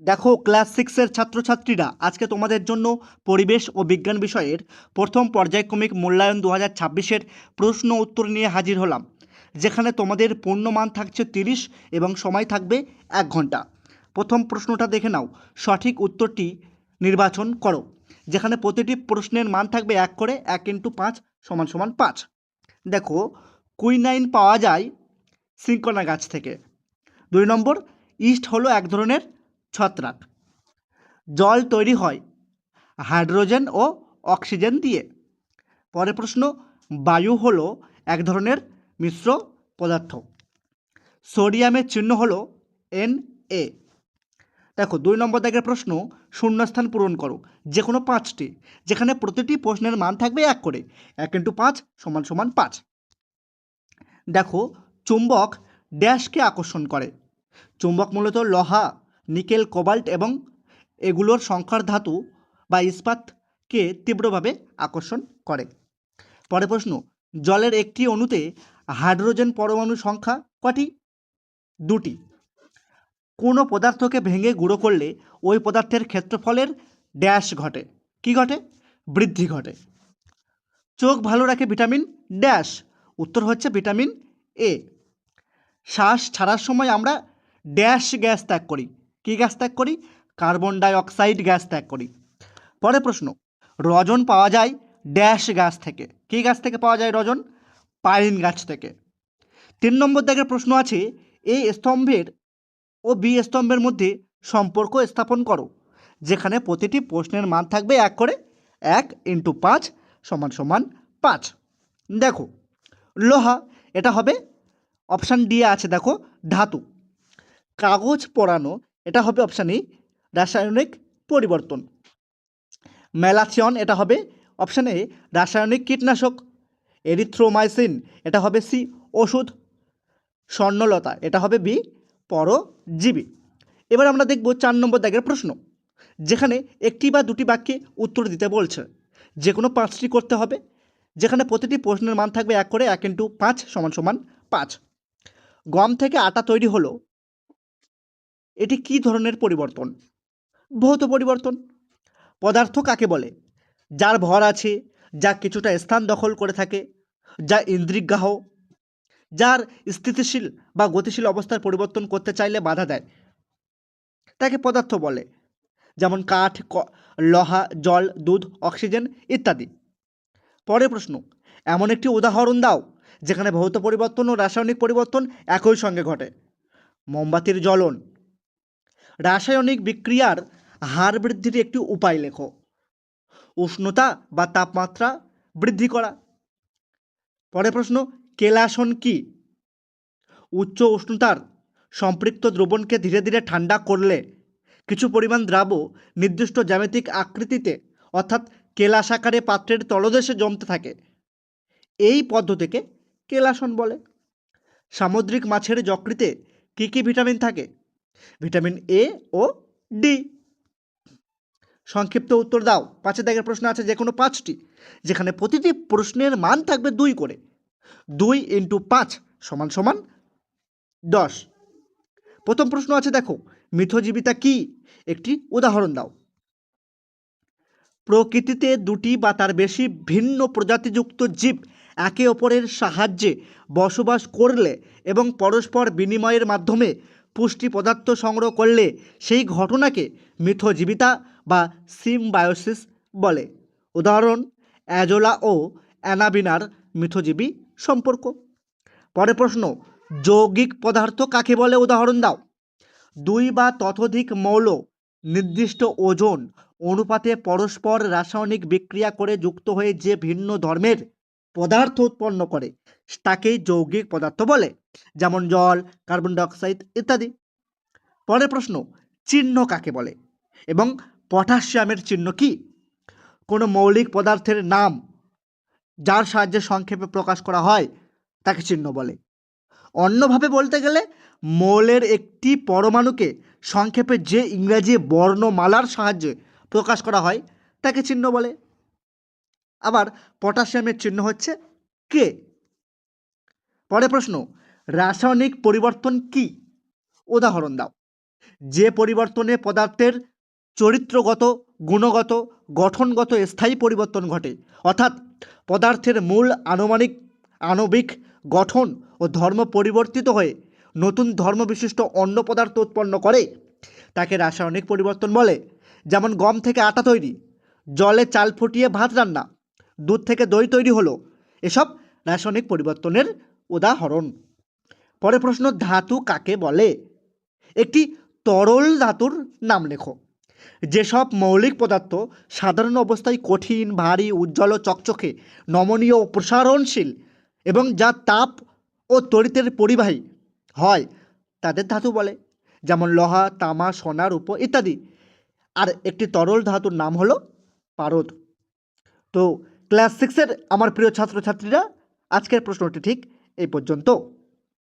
দেখো ক্লাস সিক্সের ছাত্রছাত্রীরা, আজকে তোমাদের জন্য পরিবেশ ও বিজ্ঞান বিষয়ের প্রথম পর্যায়ক্রমিক মূল্যায়ন 2026-এর প্রশ্ন উত্তর নিয়ে হাজির হলাম, যেখানে তোমাদের পূর্ণমান থাকছে 30 এবং সময় থাকবে 1 ঘন্টা। প্রথম প্রশ্নটা দেখে নাও, সঠিক উত্তরটি নির্বাচন করো। যেখানে প্রতিটি প্রশ্নের মান থাকবে 1 করে, 1 × 5 = 5। দেখো, কুইনাইন পাওয়া যায় সিনকোনা গাছ থেকে। 2 নম্বর, ইস্ট হলো এক ধরনের ছত্রাক। জল তৈরি হয় হাইড্রোজেন ও অক্সিজেন দিয়ে। পরের প্রশ্ন, বায়ু হলো এক ধরনের মিশ্র পদার্থ। সোডিয়ামের চিহ্ন হলো Na। দেখো 2 নম্বর দাগের প্রশ্ন, শূন্যস্থান পূরণ করো যে কোনো 5টি, যেখানে প্রতিটি প্রশ্নের মান থাকবে 1 করে, 1 × 5 = 5। দেখো, চুম্বক ড্যাশকে আকর্ষণ করে। চুম্বক মূলত লোহা, নিকেল, কোবাল্ট এবং এগুলোর সংকর ধাতু বা ইস্পাতকে তীব্রভাবে আকর্ষণ করে। পরের প্রশ্ন, জলের একটি অণুতে হাইড্রোজেন পরমাণু সংখ্যা কটি? 2টি। কোনো পদার্থকে ভেঙে গুঁড়ো করলে ওই পদার্থের ক্ষেত্রফলের ড্যাশ ঘটে। কি ঘটে? বৃদ্ধি ঘটে। চোখ ভালো রাখে ভিটামিন ড্যাশ। উত্তর হচ্ছে ভিটামিন এ। শ্বাস ছাড়ার সময় আমরা ড্যাশ গ্যাস ত্যাগ করি। কী গ্যাস ত্যাগ করি? কার্বন ডাই অক্সাইড গ্যাস ত্যাগ করি। পরের প্রশ্ন, রজন পাওয়া যায় ড্যাশ গাছ থেকে। কী গাছ থেকে পাওয়া যায় রজন? পাইন গাছ থেকে। 3 নম্বর দাগের প্রশ্ন আছে, এই স্তম্ভের ও বি স্তম্ভের মধ্যে সম্পর্ক স্থাপন করো। যেখানে প্রতিটি প্রশ্নের মান থাকবে 1 করে, 1 × 5 = 5। দেখো, লোহা, এটা হবে অপশান ডি আছে, দেখো ধাতু। কাগজ পোড়ানো, এটা হবে অপশান ই রাসায়নিক পরিবর্তন। ম্যালাথিয়ন, এটা হবে অপশান এ রাসায়নিক কীটনাশক। এরিথ্রোমাইসিন, এটা হবে সি ওষুধ। স্বর্ণলতা, এটা হবে বি পরজীবী। এবার আমরা দেখব 4 নম্বর দাগের প্রশ্ন, যেখানে একটি বা দুটি বাক্যে উত্তর দিতে বলছে। যে কোনো 5টি করতে হবে, যেখানে প্রতিটি প্রশ্নের মান থাকবে 1 করে, 1 × 5 = 5। গম থেকে আটা তৈরি হলো, এটি কী ধরনের পরিবর্তন? ভৌত পরিবর্তন। পদার্থ কাকে বলে? যার ভর আছে, যা কিছুটা স্থান দখল করে থাকে, যা ইন্দ্রিয়গ্রাহ, যার স্থিতিশীল বা গতিশীল অবস্থার পরিবর্তন করতে চাইলে বাধা দেয়, তাকে পদার্থ বলে। যেমন কাঠ, লোহা, জল, দুধ, অক্সিজেন ইত্যাদি। পরের প্রশ্ন, এমন একটি উদাহরণ দাও যেখানে ভৌত পরিবর্তন ও রাসায়নিক পরিবর্তন একই সঙ্গে ঘটে। মোমবাতির জ্বলন। রাসায়নিক বিক্রিয়ার হার বৃদ্ধির একটি উপায় লেখো। উষ্ণতা বা তাপমাত্রা বৃদ্ধি করা। পরের প্রশ্ন, কেলাসন কি? উচ্চ উষ্ণতার সম্পৃক্ত দ্রবণকে ধীরে ধীরে ঠান্ডা করলে কিছু পরিমাণ দ্রাব্য নির্দিষ্ট জ্যামিতিক আকৃতিতে, অর্থাৎ কেলাস আকারে পাত্রের তলদেশে জমতে থাকে। এই পদ্ধতিকে কেলাসন বলে। সামুদ্রিক মাছের যকৃতে কী কী ভিটামিন থাকে? ভিটামিন এ ও ডি। সংক্ষিপ্ত উত্তর দাও। 5 দাগের প্রশ্ন আছে যে কোনো 5টি, যেখানে প্রতিটি প্রশ্নের মান থাকবে 2 করে। 2 × 5 = 10। প্রথম প্রশ্ন আছে, দেখো মিথজীবিতা কি? একটি উদাহরণ দাও। প্রকৃতিতে 2টি বা তার বেশি ভিন্ন প্রজাতিযুক্ত জীব একে অপরের সাহায্যে বসবাস করলে এবং পরস্পর বিনিময়ের মাধ্যমে পুষ্টি পদার্থ সংগ্রহ করলে সেই ঘটনাকে মিথজীবিতা বা সিম্বায়োসিস বলে। উদাহরণ, অ্যাজোলা ও অ্যানাবিনার মিথজীবী সম্পর্ক। পরের প্রশ্ন, যৌগিক পদার্থ কাকে বলে? উদাহরণ দাও। 2 বা ততোধিক মৌল নির্দিষ্ট ওজন অনুপাতে পরস্পর রাসায়নিক বিক্রিয়া করে যুক্ত হয়ে যে ভিন্ন ধর্মের পদার্থ উৎপন্ন করে তাকেই যৌগিক পদার্থ বলে, যেমন জল, কার্বন ডাইঅক্সাইড ইত্যাদি। পরের প্রশ্ন, চিহ্ন কাকে বলে এবং পটাশিয়ামের চিহ্ন কি? কোনো মৌলিক পদার্থের নাম যার সাহায্যে সংক্ষেপে প্রকাশ করা হয় তাকে চিহ্ন বলে। অন্যভাবে বলতে গেলে, মৌলের একটি পরমাণুকে সংক্ষেপে যে ইংরেজি বর্ণমালার সাহায্যে প্রকাশ করা হয় তাকে চিহ্ন বলে। আবার পটাশিয়ামের চিহ্ন হচ্ছে কে। পরের প্রশ্ন, রাসায়নিক পরিবর্তন কি? উদাহরণ দাও। যে পরিবর্তনে পদার্থের চরিত্রগত, গুণগত, গঠনগত স্থায়ী পরিবর্তন ঘটে, অর্থাৎ পদার্থের মূল আণবিক গঠন ও ধর্ম পরিবর্তিত হয়ে নতুন ধর্মবিশিষ্ট অন্য পদার্থ উৎপন্ন করে, তাকে রাসায়নিক পরিবর্তন বলে। যেমন গম থেকে আটা তৈরি, জলে চাল ফুটিয়ে ভাত রান্না, দুধ থেকে দই তৈরি হলো, এসব রাসায়নিক পরিবর্তনের উদাহরণ। পরের প্রশ্ন, ধাতু কাকে বলে? একটি তরল ধাতুর নাম লেখো। যেসব মৌলিক পদার্থ সাধারণ অবস্থায় কঠিন, ভারী, উজ্জ্বল ও চকচকে, নমনীয় ও প্রসারণশীল এবং যা তাপ ও তড়িতের পরিবাহী হয়, তাদের ধাতু বলে। যেমন লোহা, তামা, সোনা, রূপো ইত্যাদি। আর একটি তরল ধাতুর নাম হলো পারদ। তো ক্লাস 6-এর আমার প্রিয় ছাত্রছাত্রীরা, আজকের প্রশ্নটি ঠিক এই পর্যন্ত।